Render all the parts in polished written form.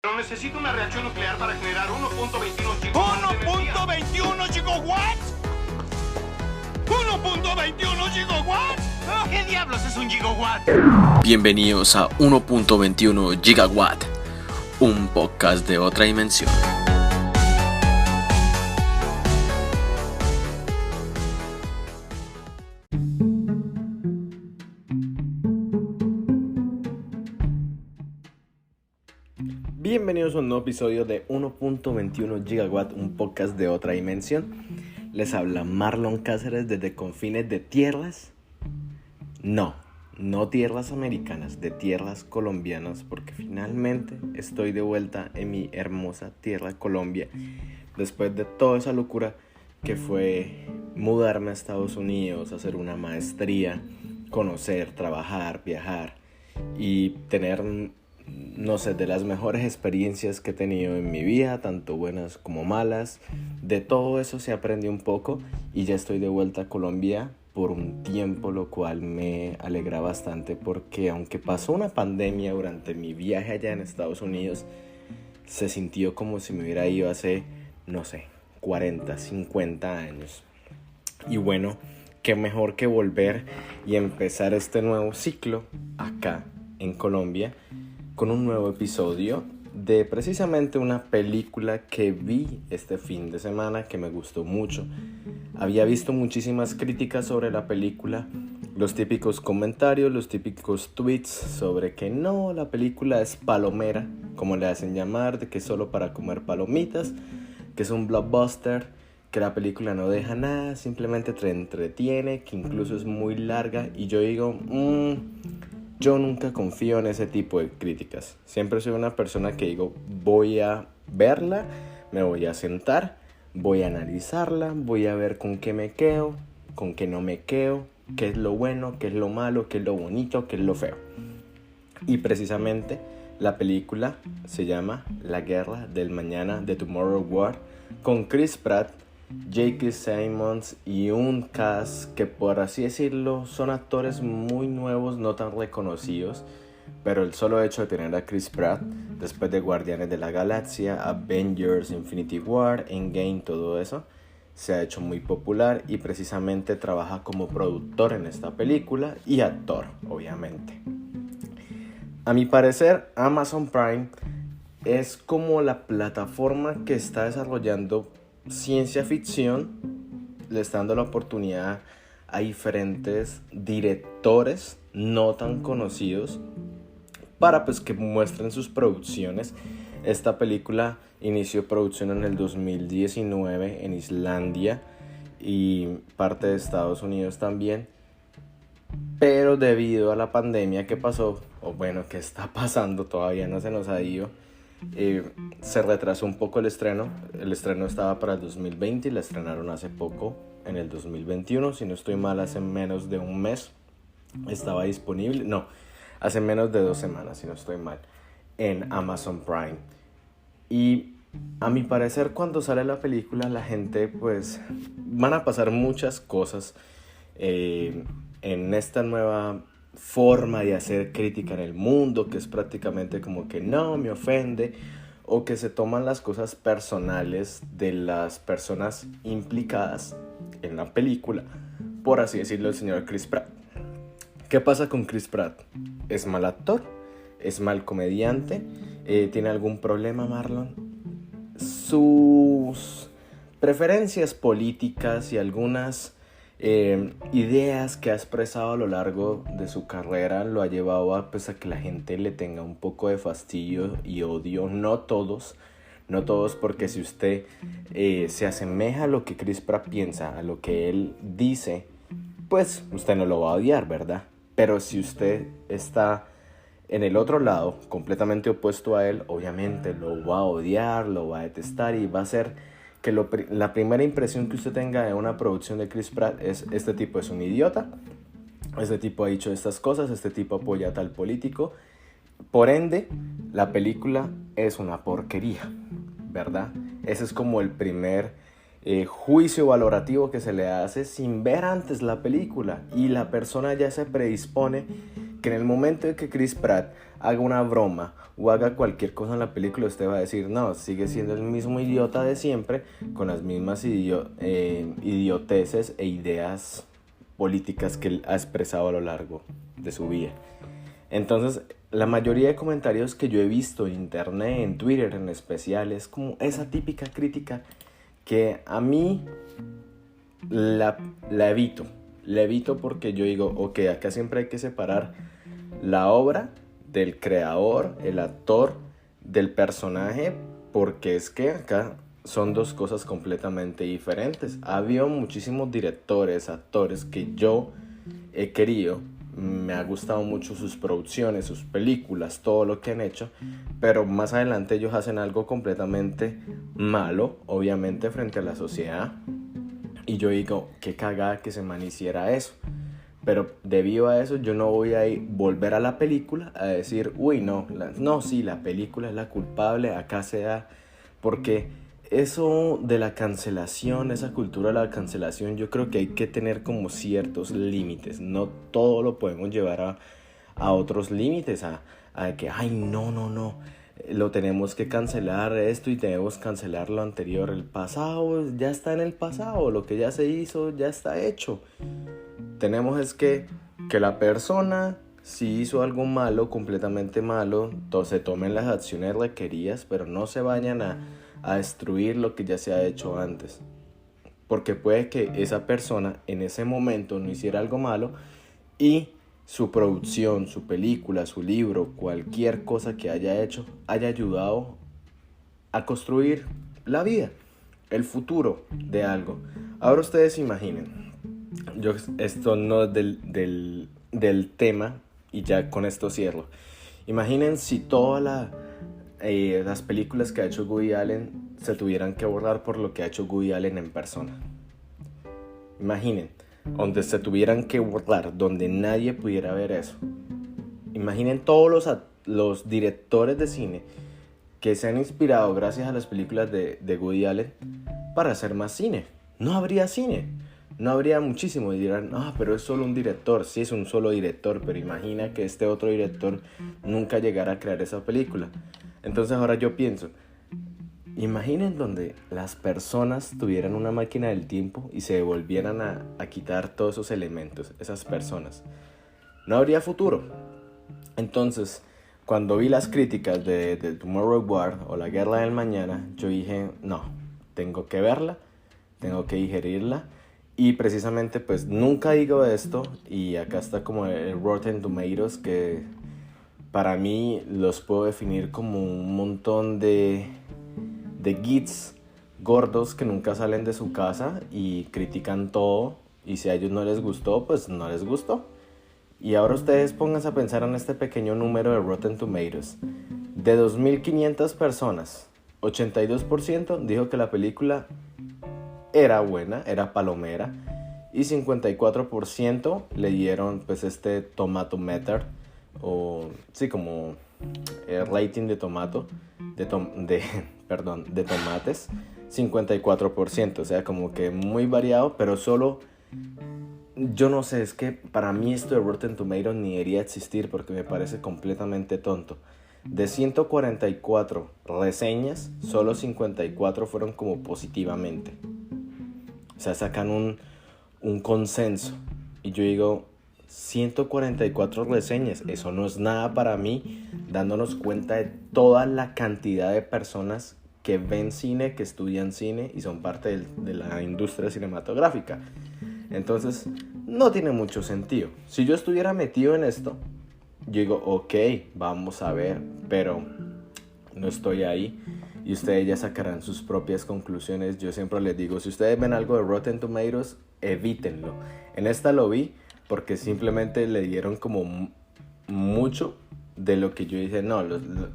Pero necesito una reacción nuclear para generar 1.21 gigawatts. ¿1.21 gigawatts? ¿1.21 gigawatts? ¿Qué diablos es un gigawatt? Bienvenidos a 1.21 Gigawatt, un podcast de otra dimensión. Bienvenidos a un nuevo episodio de 1.21 Gigawatt, un podcast de otra dimensión. Les habla Marlon Cáceres desde confines de tierras. No tierras americanas, de tierras colombianas, porque finalmente estoy de vuelta en mi hermosa tierra Colombia, después de toda esa locura que fue mudarme a Estados Unidos, hacer una maestría, conocer, trabajar, viajar y tener, de las mejores experiencias que he tenido en mi vida, tanto buenas como malas. De todo eso se aprendió un poco y ya estoy de vuelta a Colombia por un tiempo, lo cual me alegra bastante porque aunque pasó una pandemia durante mi viaje allá en Estados Unidos, se sintió como si me hubiera ido hace, 40, 50 años. Y bueno, qué mejor que volver y empezar este nuevo ciclo acá en Colombia con un nuevo episodio de precisamente una película que vi este fin de semana que me gustó mucho. Había visto muchísimas críticas sobre la película, los típicos comentarios, los típicos tweets sobre que no, la película es palomera, como le hacen llamar, de que es solo para comer palomitas, que es un blockbuster, que la película no deja nada, simplemente te entretiene, que incluso es muy larga. Y yo digo, yo nunca confío en ese tipo de críticas. Siempre soy una persona que digo, voy a verla, me voy a sentar, voy a analizarla, voy a ver con qué me quedo, con qué no me quedo, qué es lo bueno, qué es lo malo, qué es lo bonito, qué es lo feo. Y precisamente la película se llama La Guerra del Mañana, The Tomorrow War, con Chris Pratt, J.K. Simmons y un cast que, por así decirlo, son actores muy nuevos, no tan reconocidos, pero el solo hecho de tener a Chris Pratt después de Guardianes de la Galaxia, Avengers, Infinity War, Endgame, todo eso se ha hecho muy popular y precisamente trabaja como productor en esta película y actor, obviamente. A mi parecer, Amazon Prime es como la plataforma que está desarrollando ciencia ficción, le está dando la oportunidad a diferentes directores no tan conocidos para que muestren sus producciones. Esta película inició producción en el 2019 en Islandia y parte de Estados Unidos también, pero debido a la pandemia que pasó, que está pasando, todavía no se nos ha ido, se retrasó un poco el estreno. El estreno estaba para el 2020 y la estrenaron hace poco, en el 2021, si no estoy mal, hace menos de un mes estaba disponible, hace menos de 2 semanas, si no estoy mal, en Amazon Prime. Y a mi parecer, cuando sale la película, la gente van a pasar muchas cosas en esta nueva forma de hacer crítica en el mundo, que es prácticamente como que no me ofende, o que se toman las cosas personales de las personas implicadas en la película, por así decirlo, el señor Chris Pratt. ¿Qué pasa con Chris Pratt? ¿Es mal actor? ¿Es mal comediante? ¿Tiene algún problema, Marlon? Sus preferencias políticas y algunas ideas que ha expresado a lo largo de su carrera lo ha llevado a que la gente le tenga un poco de fastidio y odio. No todos, porque si usted se asemeja a lo que Chris Pratt piensa, a lo que él dice, pues usted no lo va a odiar, ¿verdad? Pero si usted está en el otro lado, completamente opuesto a él, obviamente lo va a odiar, lo va a detestar y va a ser que la primera impresión que usted tenga de una producción de Chris Pratt es: este tipo es un idiota, este tipo ha dicho estas cosas, este tipo apoya a tal político, por ende la película es una porquería, ¿verdad? Ese es como el primer juicio valorativo que se le hace sin ver antes la película, y la persona ya se predispone que en el momento en que Chris Pratt haga una broma o haga cualquier cosa en la película, usted va a decir, no, sigue siendo el mismo idiota de siempre, con las mismas idioteces e ideas políticas que él ha expresado a lo largo de su vida. Entonces, la mayoría de comentarios que yo he visto en internet, en Twitter en especial, es como esa típica crítica que a mí la evito. La evito porque yo digo, ok, acá siempre hay que separar la obra del creador, el actor, del personaje, porque es que acá son dos cosas completamente diferentes. Ha habido muchísimos directores, actores que yo he querido, me ha gustado mucho sus producciones, sus películas, todo lo que han hecho, pero más adelante ellos hacen algo completamente malo, obviamente frente a la sociedad, y yo digo, qué cagada que ese man hiciera eso. Pero debido a eso yo no voy a volver a la película a decir, uy, sí, la película es la culpable, acá se da, porque eso de la cancelación, esa cultura de la cancelación, yo creo que hay que tener como ciertos límites. No todo lo podemos llevar a otros límites, a que, ay, no, lo tenemos que cancelar esto y tenemos que cancelar lo anterior. El pasado ya está en el pasado, lo que ya se hizo ya está hecho. Tenemos es que la persona, si hizo algo malo, completamente malo, se tomen las acciones requeridas, pero no se vayan a destruir lo que ya se ha hecho antes. Porque puede que esa persona en ese momento no hiciera algo malo y su producción, su película, su libro, cualquier cosa que haya hecho, haya ayudado a construir la vida, el futuro de algo. Ahora ustedes imaginen, esto no es del tema y ya con esto cierro. Imaginen si todas las películas que ha hecho Woody Allen se tuvieran que borrar por lo que ha hecho Woody Allen en persona. Imaginen, donde se tuvieran que borrar, donde nadie pudiera ver eso. Imaginen todos los directores de cine que se han inspirado gracias a las películas de Woody Allen para hacer más cine. No habría cine, no habría muchísimo. Y dirán, pero es solo un director. Sí, es un solo director, pero imagina que este otro director nunca llegara a crear esa película. Entonces ahora yo pienso, imaginen donde las personas tuvieran una máquina del tiempo y se volvieran a quitar todos esos elementos, esas personas. No habría futuro. Entonces, cuando vi las críticas de Tomorrow War o La Guerra del Mañana, yo dije, no, tengo que verla, tengo que digerirla. Y precisamente pues nunca digo esto, y acá está como el Rotten Tomatoes, que para mí los puedo definir como un montón de geeks gordos que nunca salen de su casa y critican todo, y si a ellos no les gustó, pues no les gustó. Y ahora ustedes pónganse a pensar en este pequeño número de Rotten Tomatoes. De 2.500 personas, 82% dijo que la película era buena, era palomera, y 54% le dieron pues este tomatometer, o sí, como el rating de de tomates, 54%, o sea, como que muy variado, pero solo, yo no sé, es que para mí esto de Rotten Tomatoes ni debería existir porque me parece completamente tonto. De 144 reseñas, solo 54 fueron como positivamente. O sea, sacan un consenso. Y yo digo, 144 reseñas, eso no es nada para mí, dándonos cuenta de toda la cantidad de personas que ven cine, que estudian cine y son parte de la industria cinematográfica. Entonces, no tiene mucho sentido. Si yo estuviera metido en esto, yo digo, ok, vamos a ver, pero no estoy ahí y ustedes ya sacarán sus propias conclusiones. Yo siempre les digo, si ustedes ven algo de Rotten Tomatoes, evítenlo. En esta lo vi porque simplemente le dieron como mucho de lo que yo dije, no,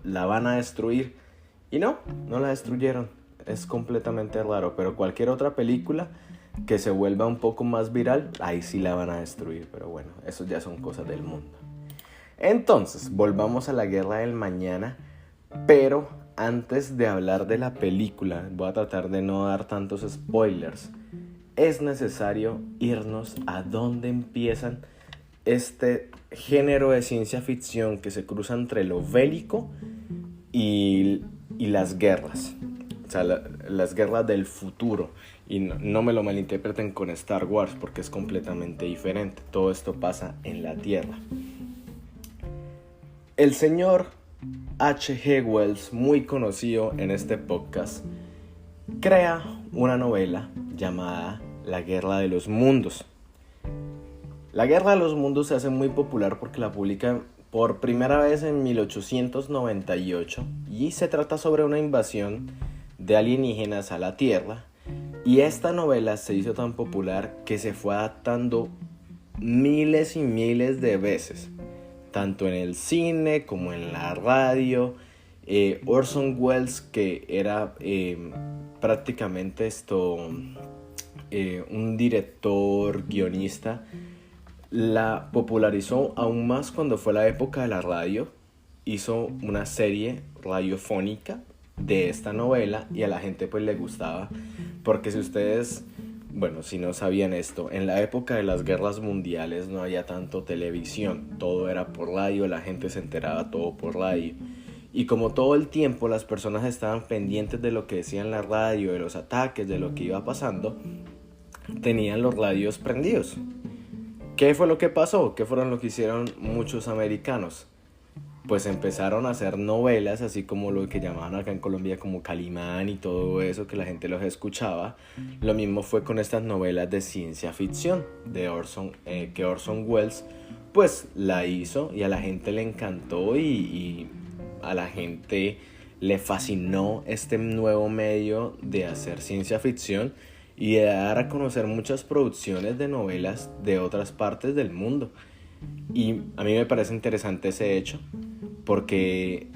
la van a destruir. Y no la destruyeron. Es completamente raro, pero cualquier otra película que se vuelva un poco más viral, ahí sí la van a destruir. Pero bueno, eso ya son cosas del mundo. Entonces, volvamos a La Guerra del Mañana, pero antes de hablar de la película, voy a tratar de no dar tantos spoilers. Es necesario irnos a donde empiezan este género de ciencia ficción que se cruza entre lo bélico y las guerras. O sea, las guerras del futuro. Y no me lo malinterpreten con Star Wars, porque es completamente diferente. Todo esto pasa en la Tierra. El señor H.G. Wells, muy conocido en este podcast, crea una novela llamada La Guerra de los Mundos. La Guerra de los Mundos se hace muy popular porque la publica por primera vez en 1898 y se trata sobre una invasión de alienígenas a la Tierra. Y esta novela se hizo tan popular que se fue adaptando miles y miles de veces, tanto en el cine como en la radio. Orson Welles, que era prácticamente un director, guionista, la popularizó aún más cuando fue la época de la radio. Hizo una serie radiofónica de esta novela y a la gente pues le gustaba, porque si ustedes, si no sabían esto, en la época de las guerras mundiales no había tanto televisión, todo era por radio, la gente se enteraba todo por radio. Y como todo el tiempo las personas estaban pendientes de lo que decían la radio, de los ataques, de lo que iba pasando, tenían los radios prendidos. ¿Qué fue lo que pasó? ¿Qué fueron lo que hicieron muchos americanos? Pues empezaron a hacer novelas, así como lo que llamaban acá en Colombia como Calimán y todo eso, que la gente los escuchaba. Lo mismo fue con estas novelas de ciencia ficción de que Orson Welles pues la hizo y a la gente le encantó y a la gente le fascinó este nuevo medio de hacer ciencia ficción y de dar a conocer muchas producciones de novelas de otras partes del mundo. Y a mí me parece interesante ese hecho, porque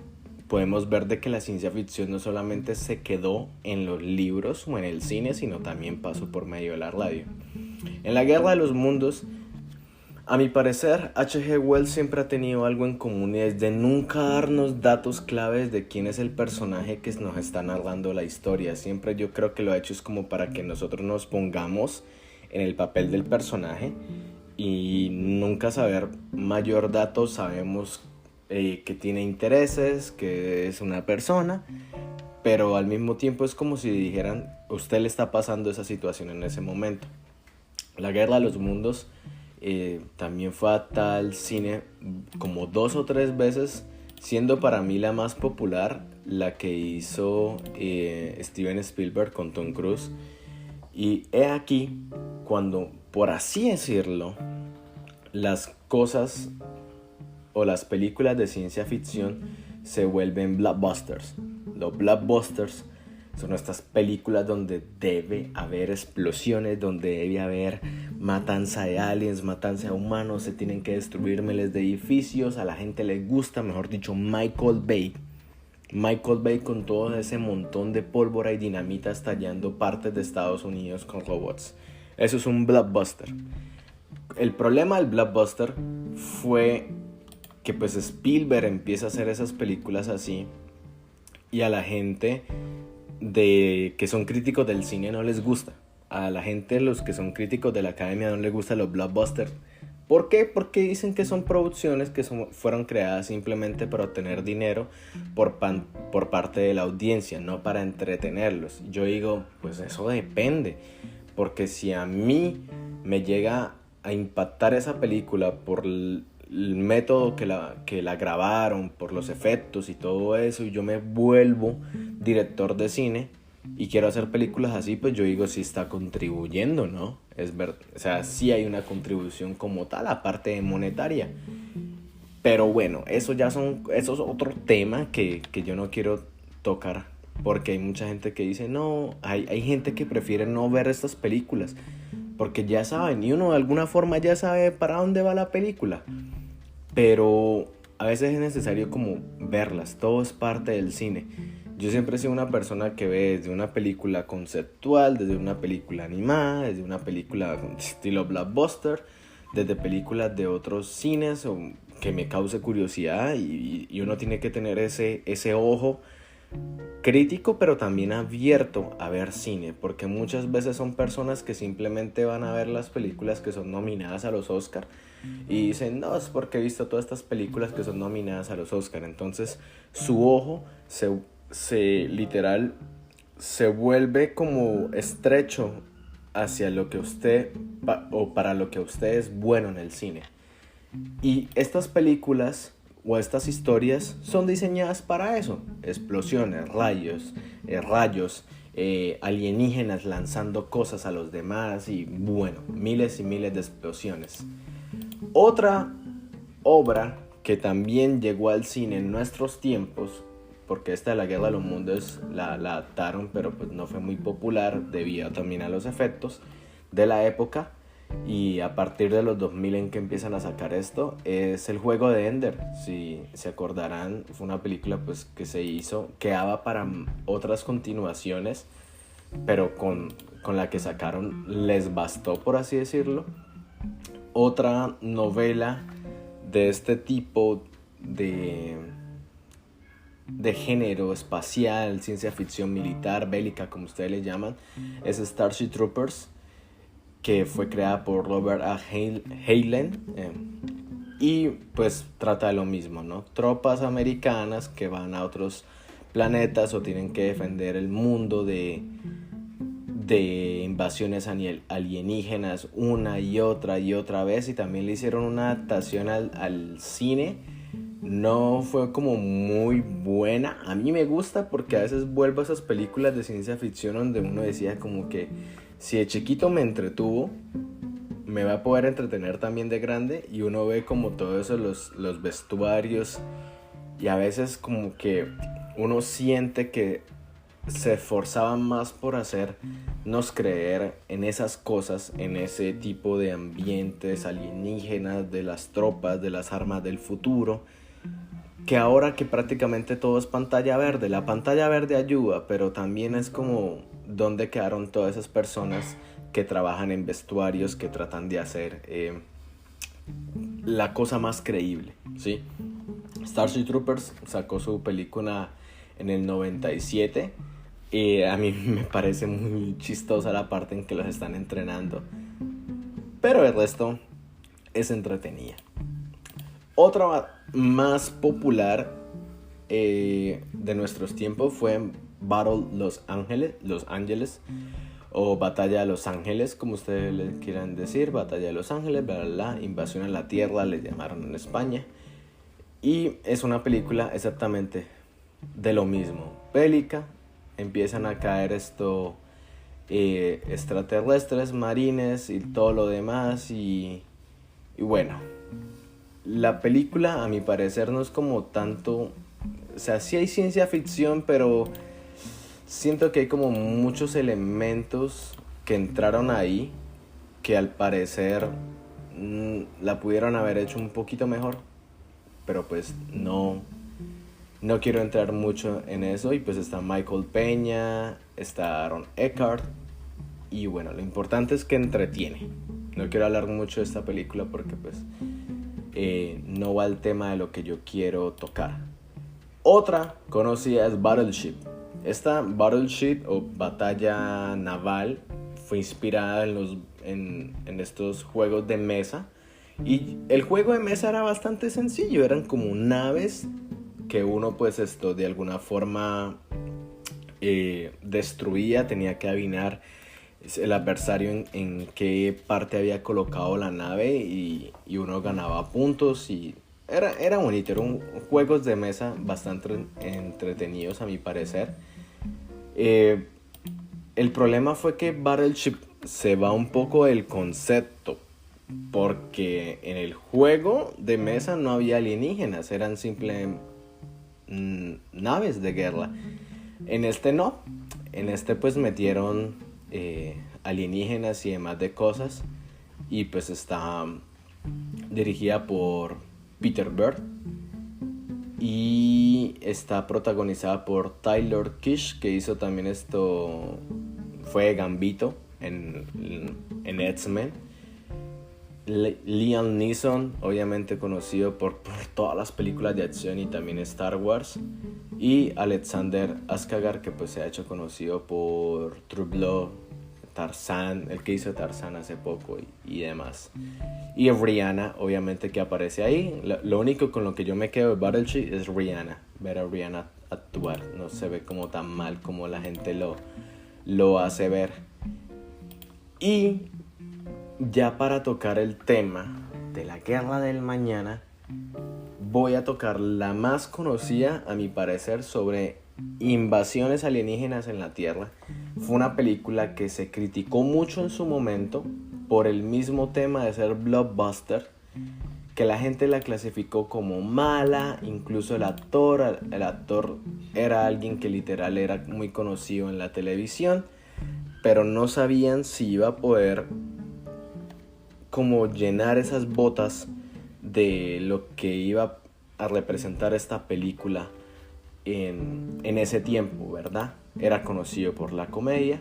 podemos ver de que la ciencia ficción no solamente se quedó en los libros o en el cine, sino también pasó por medio de la radio. En La Guerra de los Mundos, a mi parecer, H.G. Wells siempre ha tenido algo en común, y es de nunca darnos datos claves de quién es el personaje que nos está narrando la historia. Siempre yo creo que lo ha hecho es como para que nosotros nos pongamos en el papel del personaje y nunca saber mayor datos. Sabemos que tiene intereses, que es una persona, pero al mismo tiempo es como si dijeran, a usted le está pasando esa situación en ese momento. La Guerra de los Mundos también fue adaptada al cine como 2 o 3 veces, siendo para mí la más popular la que hizo Steven Spielberg con Tom Cruise. Y he aquí cuando, por así decirlo, las cosas o las películas de ciencia ficción se vuelven blockbusters. Los blockbusters son estas películas donde debe haber explosiones, donde debe haber matanza de aliens, matanza de humanos, se tienen que destruir miles de edificios, a la gente le gusta, mejor dicho, Michael Bay con todo ese montón de pólvora y dinamita estallando partes de Estados Unidos con robots. Eso es un blockbuster. El problema del blockbuster fue que pues Spielberg empieza a hacer esas películas así y a la gente que son críticos del cine no les gusta. A la gente, los que son críticos de la academia, no les gustan los blockbusters. ¿Por qué? Porque dicen que son producciones que fueron creadas simplemente para obtener dinero por parte de la audiencia, no para entretenerlos. Yo digo, pues eso depende, porque si a mí me llega a impactar esa película por el método que la grabaron, por los efectos y todo eso, y yo me vuelvo director de cine y quiero hacer películas así, pues yo digo, sí está contribuyendo, ¿no? Es verdad, o sea, sí hay una contribución como tal, aparte de monetaria. Pero bueno, eso es otro tema que yo no quiero tocar, porque hay mucha gente que dice, no, hay gente que prefiere no ver estas películas, porque ya saben, y uno de alguna forma ya sabe para dónde va la película. Pero a veces es necesario como verlas, todo es parte del cine. Yo siempre he sido una persona que ve desde una película conceptual, desde una película animada, desde una película estilo blockbuster, desde películas de otros cines o que me cause curiosidad, y uno tiene que tener ese ojo crítico, pero también abierto a ver cine, porque muchas veces son personas que simplemente van a ver las películas que son nominadas a los Oscar y dicen, no, es porque he visto todas estas películas que son nominadas a los Oscar. Entonces su ojo literal se vuelve como estrecho hacia lo que usted o para lo que usted es bueno en el cine. Y estas películas o estas historias son diseñadas para eso: explosiones, rayos, alienígenas lanzando cosas a los demás y bueno, miles y miles de explosiones. Otra obra que también llegó al cine en nuestros tiempos, porque esta de la Guerra de los Mundos la adaptaron, pero pues no fue muy popular debido también a los efectos de la época, y a partir de los 2000 en que empiezan a sacar esto, es El Juego de Ender. Si se acordarán, fue una película pues que se hizo, quedaba para otras continuaciones, pero con la que sacaron les bastó, por así decirlo. Otra novela de este tipo de género espacial, ciencia ficción militar, bélica, como ustedes le llaman, es Starship Troopers, que fue creada por Robert A. Heinlein, y pues trata de lo mismo, ¿no? Tropas americanas que van a otros planetas o tienen que defender el mundo de invasiones alienígenas una y otra vez, y también le hicieron una adaptación al cine. No fue como muy buena. A mí me gusta porque a veces vuelvo a esas películas de ciencia ficción donde uno decía como que si de chiquito me entretuvo, me va a poder entretener también de grande, y uno ve como todo eso, los vestuarios, y a veces como que uno siente que se esforzaban más por hacernos creer en esas cosas, en ese tipo de ambientes alienígenas, de las tropas, de las armas del futuro, que ahora que prácticamente todo es pantalla verde. La pantalla verde ayuda, pero también es como dónde quedaron todas esas personas que trabajan en vestuarios, que tratan de hacer la cosa más creíble, ¿sí? Starship Troopers sacó su película en el 97. A mí me parece muy chistosa la parte en que los están entrenando, pero el resto es entretenida. Otra más popular de nuestros tiempos fue Battle Los Ángeles, o Batalla de Los Ángeles, como ustedes le quieran decir, Batalla de Los Ángeles, bla, bla, bla, Invasión a la Tierra, le llamaron en España. Y es una película exactamente de lo mismo, bélica. Empiezan a caer extraterrestres, marines y todo lo demás, y bueno, la película a mi parecer no es como tanto, o sea, sí hay ciencia ficción, pero siento que hay como muchos elementos que entraron ahí que al parecer la pudieron haber hecho un poquito mejor, pero pues no quiero entrar mucho en eso. Y pues está Michael Peña, está Aaron Eckhart, y bueno, lo importante es que entretiene. No quiero hablar mucho de esta película porque pues no va al tema de lo que yo quiero tocar. Otra conocida es Battleship. Esta Battleship o batalla naval fue inspirada en estos juegos de mesa, y el juego de mesa era bastante sencillo. Eran como naves que uno pues de alguna forma destruía, tenía que adivinar el adversario en qué parte había colocado la nave, y uno ganaba puntos, y era bonito. Eran juegos de mesa bastante entretenidos a mi parecer. El problema fue que Battleship se va un poco del concepto, porque en el juego de mesa no había alienígenas, eran simplemente naves de guerra. En este no, en este pues metieron alienígenas y demás de cosas, y pues está dirigida por Peter Berg y está protagonizada por Tyler Kish, que hizo también fue Gambito en X-Men. Liam Neeson, obviamente conocido por todas las películas de acción y también Star Wars. Y Alexander Skarsgård, que pues se ha hecho conocido por True Blood, Tarzán, el que hizo Tarzán hace poco y demás. Y Rihanna, obviamente, que aparece ahí. Lo único con lo que yo me quedo de Battleship es Rihanna. Ver a Rihanna actuar. No se ve como tan mal como la gente lo hace ver. Y ya para tocar el tema de la guerra del mañana, voy a tocar la más conocida, a mi parecer, sobre invasiones alienígenas en la Tierra. Fue una película que se criticó mucho en su momento por el mismo tema de ser blockbuster, que la gente la clasificó como mala. Incluso el actor era alguien que literal era muy conocido en la televisión, pero no sabían si iba a poder como llenar esas botas de lo que iba a representar esta película en ese tiempo, ¿verdad? Era conocido por la comedia,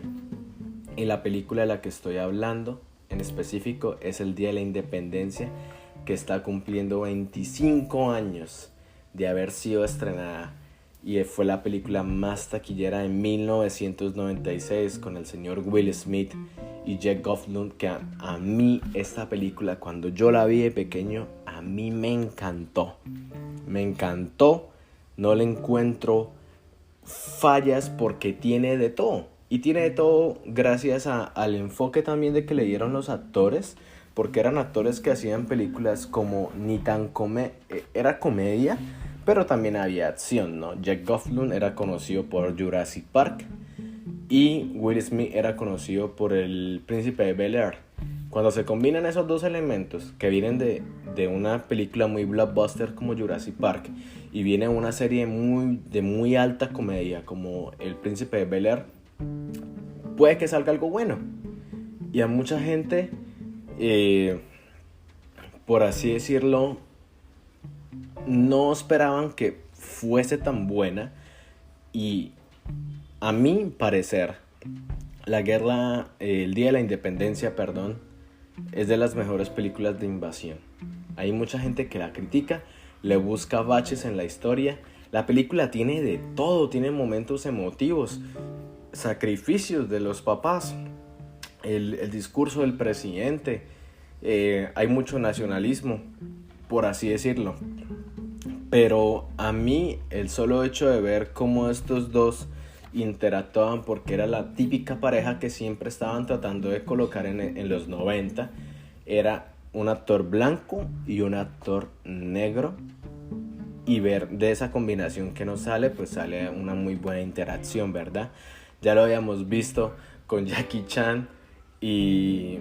y la película de la que estoy hablando en específico es El Día de la Independencia, que está cumpliendo 25 años de haber sido estrenada, y fue la película más taquillera en 1996 con el señor Will Smith y Jeff Goldblum, que a mí esta película, cuando yo la vi de pequeño, a mí me encantó, no le encuentro fallas porque tiene de todo, y tiene de todo gracias al enfoque también de que le dieron los actores, porque eran actores que hacían películas como ni tan era comedia, pero también había acción, ¿no? Jeff Goldblum era conocido por Jurassic Park y Will Smith era conocido por El Príncipe de Bel-Air. Cuando se combinan esos dos elementos que vienen de una película muy blockbuster como Jurassic Park, y viene una serie de muy alta comedia como El Príncipe de Bel-Air, puede que salga algo bueno. Y a mucha gente, por así decirlo, no esperaban que fuese tan buena. Y a mi parecer, El Día de la Independencia, es de las mejores películas de invasión. Hay mucha gente que la critica, le busca baches en la historia. La película tiene de todo, tiene momentos emotivos, sacrificios de los papás, el discurso del presidente, hay mucho nacionalismo, por así decirlo. Pero a mí el solo hecho de ver cómo estos dos interactuaban, porque era la típica pareja que siempre estaban tratando de colocar en los 90, era un actor blanco y un actor negro, y ver de esa combinación que nos sale, pues sale una muy buena interacción, ¿verdad? Ya lo habíamos visto con Jackie Chan y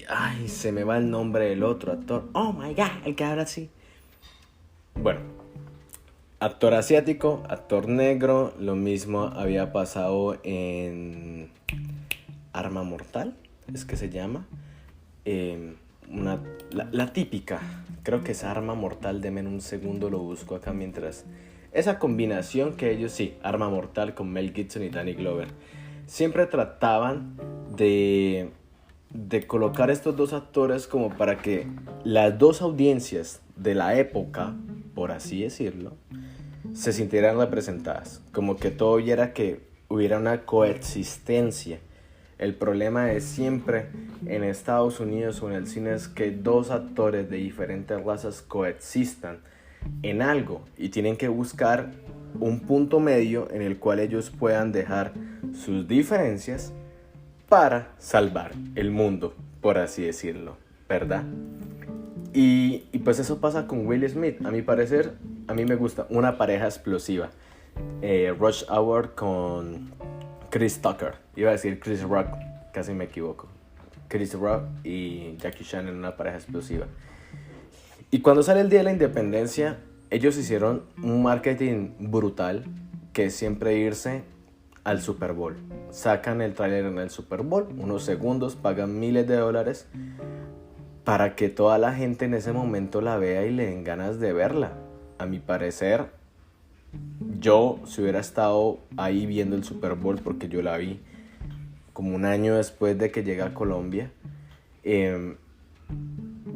ay, se me va el nombre del otro actor. Oh my god, el que habla así. Bueno, actor asiático, actor negro. Lo mismo había pasado en Arma Mortal, es que se llama. La típica, creo que es Arma Mortal. Denme un segundo, lo busco acá mientras. Esa combinación que ellos, sí, Arma Mortal con Mel Gibson y Danny Glover, siempre trataban de colocar estos dos actores como para que las dos audiencias de la época, por así decirlo, se sintieran representadas, como que todo hubiera una coexistencia. El problema es siempre en Estados Unidos o en el cine es que dos actores de diferentes razas coexistan en algo, y tienen que buscar un punto medio en el cual ellos puedan dejar sus diferencias para salvar el mundo, por así decirlo, ¿verdad? Y pues eso pasa con Will Smith. A mi parecer, a mí me gusta una pareja explosiva. Rush Hour con Chris Tucker. Iba a decir Chris Rock, casi me equivoco. Chris Rock y Jackie Chan en una pareja explosiva. Y cuando sale el Día de la Independencia, ellos hicieron un marketing brutal, que es siempre irse al Super Bowl. Sacan el tráiler en el Super Bowl, unos segundos, pagan miles de dólares para que toda la gente en ese momento la vea y le den ganas de verla. A mi parecer, yo, si hubiera estado ahí viendo el Super Bowl, porque yo la vi como un año después de que llegué a Colombia,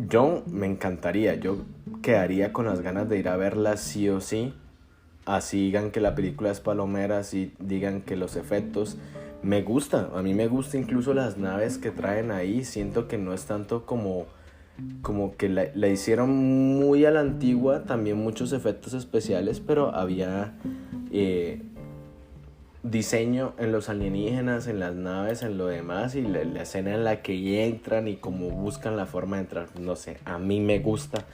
Yo me encantaría, yo quedaría con las ganas de ir a verla sí o sí. Así digan que la película es palomera, así digan que los efectos me gusta. A mí me gusta incluso las naves que traen ahí. Siento que no es tanto como que la hicieron muy a la antigua. También muchos efectos especiales, pero había diseño en los alienígenas, en las naves, en lo demás. Y la escena en la que entran y cómo buscan la forma de entrar. No sé, a mí me gusta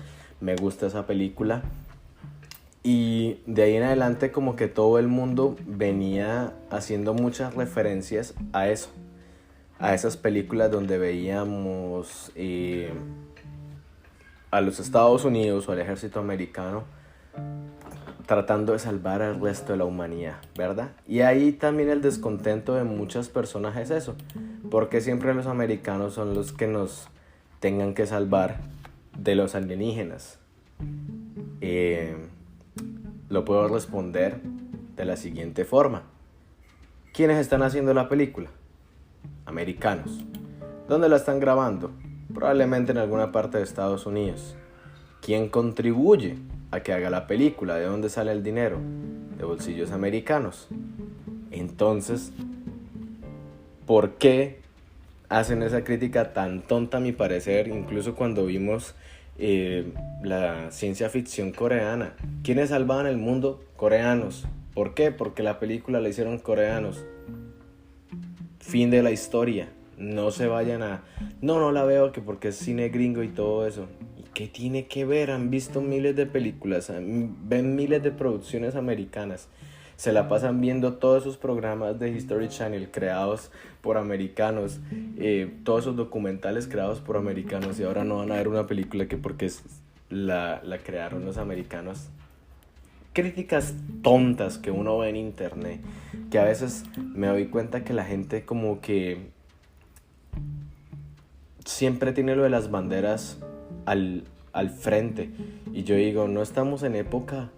esa película. Y de ahí en adelante como que todo el mundo venía haciendo muchas referencias a eso, a esas películas donde veíamos a los Estados Unidos o al ejército americano tratando de salvar al resto de la humanidad, ¿verdad? Y ahí también el descontento de muchas personas es eso, porque siempre los americanos son los que nos tengan que salvar de los alienígenas. Lo puedo responder de la siguiente forma. ¿Quiénes están haciendo la película? Americanos. ¿Dónde la están grabando? Probablemente en alguna parte de Estados Unidos. ¿Quién contribuye a que haga la película? ¿De dónde sale el dinero? De bolsillos americanos. Entonces, ¿por qué hacen esa crítica tan tonta a mi parecer? Incluso cuando vimos la ciencia ficción coreana. ¿Quiénes salvaban el mundo? Coreanos. ¿Por qué? Porque la película la hicieron coreanos. Fin de la historia. No se vayan a... No la veo que porque es cine gringo y todo eso. ¿Y qué tiene que ver? Han visto miles de películas, ven miles de producciones americanas. Se la pasan viendo todos esos programas de History Channel creados por americanos, todos esos documentales creados por americanos, y ahora no van a ver una película que porque la crearon los americanos. Críticas tontas que uno ve en internet, que a veces me doy cuenta que la gente como que siempre tiene lo de las banderas al frente, y yo digo, no estamos en época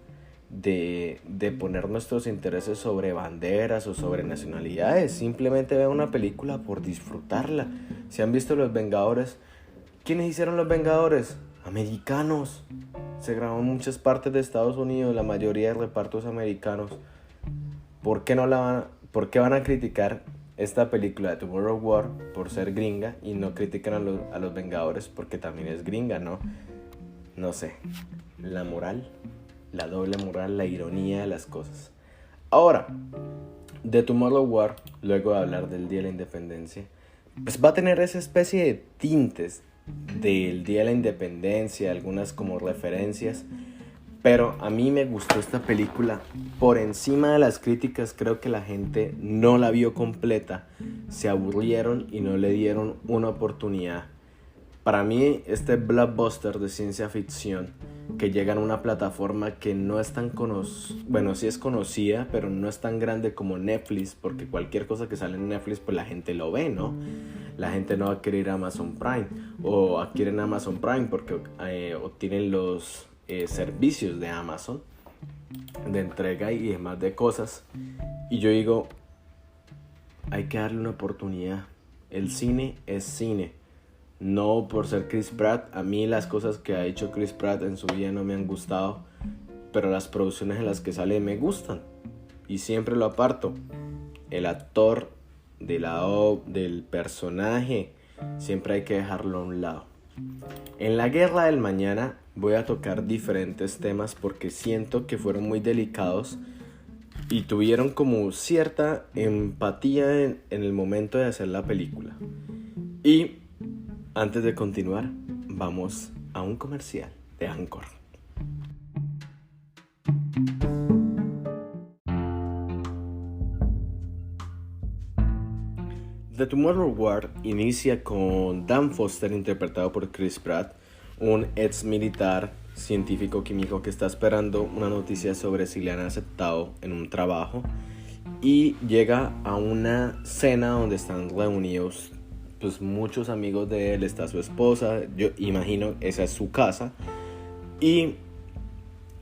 de poner nuestros intereses sobre banderas o sobre nacionalidades. Simplemente vean una película por disfrutarla. Si han visto Los Vengadores, ¿quiénes hicieron Los Vengadores? Americanos. Se grabó en muchas partes de Estados Unidos, la mayoría de repartos americanos. ¿Por qué van a criticar esta película de Tomorrow War por ser gringa y no critican a los Vengadores porque también es gringa, ¿no? No sé. La moral, la doble moral, la ironía de las cosas. Ahora, de Tomorrow War, luego de hablar del Día de la Independencia, pues va a tener esa especie de tintes del Día de la Independencia, algunas como referencias, pero a mí me gustó esta película. Por encima de las críticas, creo que la gente no la vio completa, se aburrieron y no le dieron una oportunidad. Para mí, este blockbuster de ciencia ficción que llega en una plataforma que no es tan bueno, sí es conocida, pero no es tan grande como Netflix, porque cualquier cosa que sale en Netflix, pues la gente lo ve, ¿no? La gente no va a querer ir a Amazon Prime, o adquieren Amazon Prime porque obtienen los servicios de Amazon de entrega y demás de cosas. Y yo digo, hay que darle una oportunidad. El cine es cine. No por ser Chris Pratt. A mí las cosas que ha hecho Chris Pratt en su vida no me han gustado, pero las producciones en las que sale me gustan. Y siempre lo aparto. El actor del personaje siempre hay que dejarlo a un lado. En la Guerra del Mañana voy a tocar diferentes temas porque siento que fueron muy delicados y tuvieron como cierta empatía en el momento de hacer la película. Y antes de continuar, vamos a un comercial de Anchor. The Tomorrow War inicia con Dan Foster, interpretado por Chris Pratt, un ex militar científico químico que está esperando una noticia sobre si le han aceptado en un trabajo, y llega a una cena donde están reunidos pues muchos amigos de él. Está su esposa, yo imagino esa es su casa, y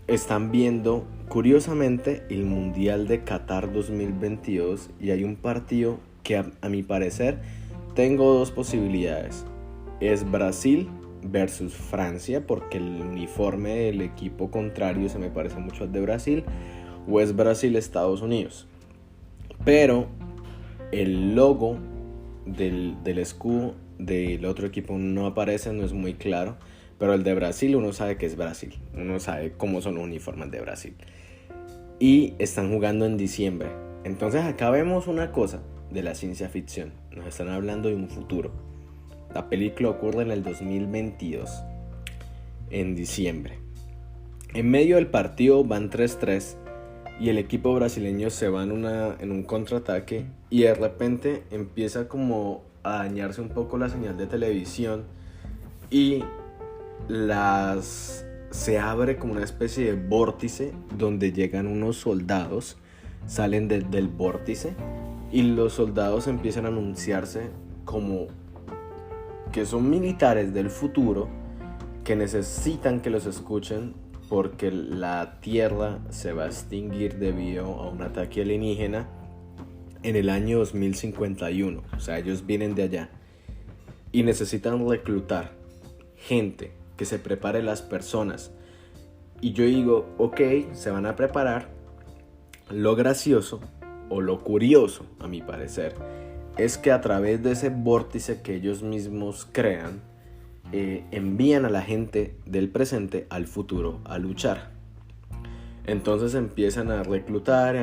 están viendo curiosamente el Mundial de Qatar 2022, y hay un partido que a mi parecer tengo dos posibilidades: es Brasil versus Francia, porque el uniforme del equipo contrario se me parece mucho al de Brasil, o es Brasil-Estados Unidos. Pero el logo del escudo del otro equipo no aparece, no es muy claro, pero el de Brasil uno sabe que es Brasil, uno sabe cómo son los uniformes de Brasil. Y están jugando en diciembre. Entonces acá vemos una cosa de la ciencia ficción, nos están hablando de un futuro. La película ocurre en el 2022, en diciembre. En medio del partido van 3-3 y el equipo brasileño se va en un contraataque y de repente empieza como a dañarse un poco la señal de televisión y se abre como una especie de vórtice donde llegan unos soldados, salen del vórtice y los soldados empiezan a anunciarse como que son militares del futuro que necesitan que los escuchen porque la Tierra se va a extinguir debido a un ataque alienígena en el año 2051. O sea, ellos vienen de allá y necesitan reclutar gente, que se prepare las personas. Y yo digo, ok, se van a preparar. Lo gracioso o lo curioso, a mi parecer, es que a través de ese vórtice que ellos mismos crean, envían a la gente del presente al futuro a luchar. Entonces empiezan a reclutar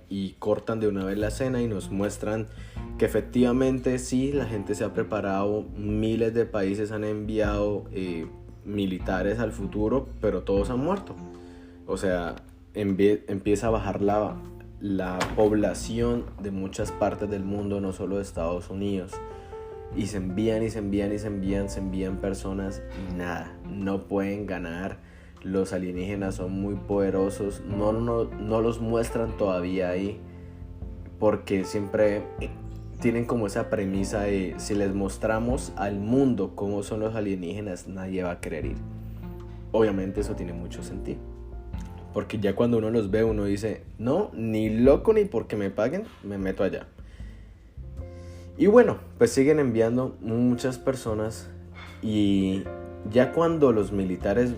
y cortan de una vez la escena y nos muestran que efectivamente sí, la gente se ha preparado, miles de países han enviado militares al futuro, pero todos han muerto. O sea, empieza a bajar la población de muchas partes del mundo, no solo de Estados Unidos. Y se envían personas y nada, no pueden ganar. Los alienígenas son muy poderosos, no los muestran todavía ahí, porque siempre tienen como esa premisa de si les mostramos al mundo cómo son los alienígenas, nadie va a querer ir. Obviamente eso tiene mucho sentido, porque ya cuando uno los ve, uno dice, no, ni loco ni porque me paguen, me meto allá. Y bueno, pues siguen enviando muchas personas y ya cuando los militares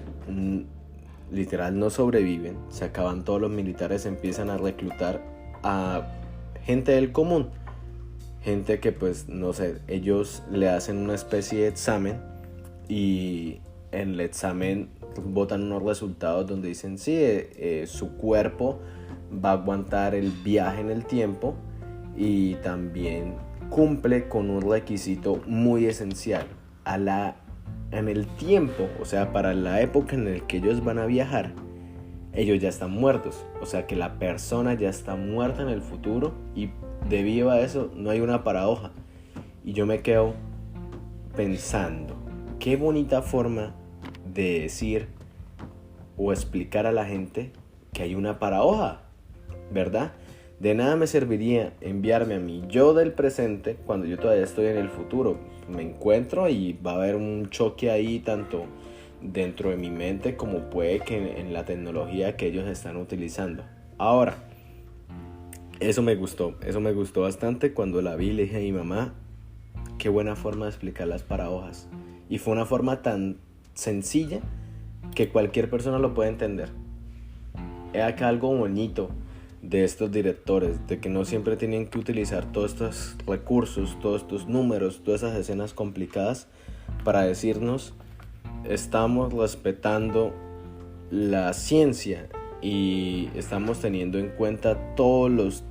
literal no sobreviven, se acaban todos los militares, empiezan a reclutar a gente del común. Gente que pues no sé, ellos le hacen una especie de examen y en el examen botan unos resultados donde dicen sí, su cuerpo va a aguantar el viaje en el tiempo y también cumple con un requisito muy esencial. En el tiempo, o sea, para la época en la que ellos van a viajar, ellos ya están muertos. O sea, que la persona ya está muerta en el futuro y debido a eso no hay una paradoja. Y yo me quedo pensando, qué bonita forma de decir o explicar a la gente que hay una paradoja, ¿verdad? De nada me serviría enviarme a mi yo del presente cuando yo todavía estoy en el futuro. Me encuentro y va a haber un choque ahí tanto dentro de mi mente como puede que en la tecnología que ellos están utilizando. Ahora, eso me gustó bastante. Cuando la vi le dije a mi mamá, qué buena forma de explicar las paradojas. Y fue una forma tan sencilla que cualquier persona lo puede entender. Es acá algo bonito de estos directores, de que no siempre tienen que utilizar todos estos recursos, todos estos números, todas esas escenas complicadas para decirnos estamos respetando la ciencia y estamos teniendo en cuenta todos los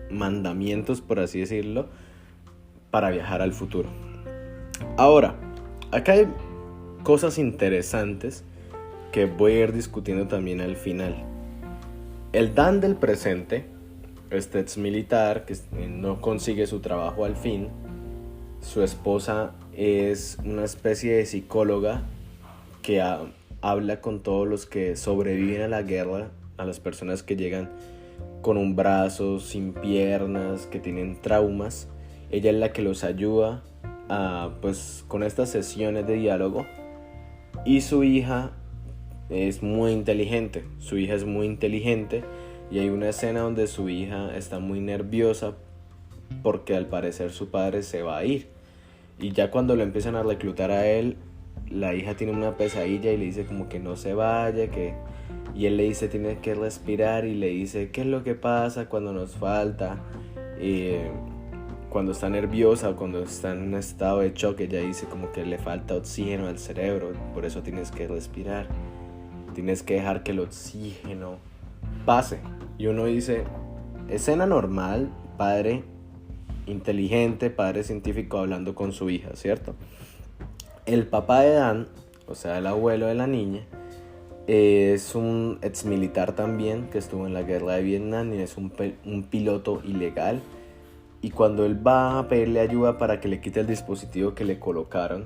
mandamientos, por así decirlo, para viajar al futuro. Ahora, acá hay cosas interesantes que voy a ir discutiendo también al final. El Dan del presente, este ex militar que no consigue su trabajo al fin, su esposa es una especie de psicóloga que habla con todos los que sobreviven a la guerra, a las personas que llegan con un brazo, sin piernas, que tienen traumas. Ella es la que los ayuda pues, con estas sesiones de diálogo. Y su hija es muy inteligente. Y hay una escena donde su hija está muy nerviosa porque al parecer su padre se va a ir. Y ya cuando lo empiezan a reclutar a él, la hija tiene una pesadilla y le dice como que no se vaya, y él le dice tiene que respirar, y le dice qué es lo que pasa cuando nos falta, cuando está nerviosa o cuando está en un estado de shock. Ella dice como que le falta oxígeno al cerebro, por eso tienes que respirar, tienes que dejar que el oxígeno pase. Y uno dice, escena normal, padre inteligente, padre científico hablando con su hija, ¿cierto? El papá de Dan, o sea el abuelo de la niña, es un ex militar también que estuvo en la guerra de Vietnam y es un piloto ilegal. Y cuando él va a pedirle ayuda para que le quite el dispositivo que le colocaron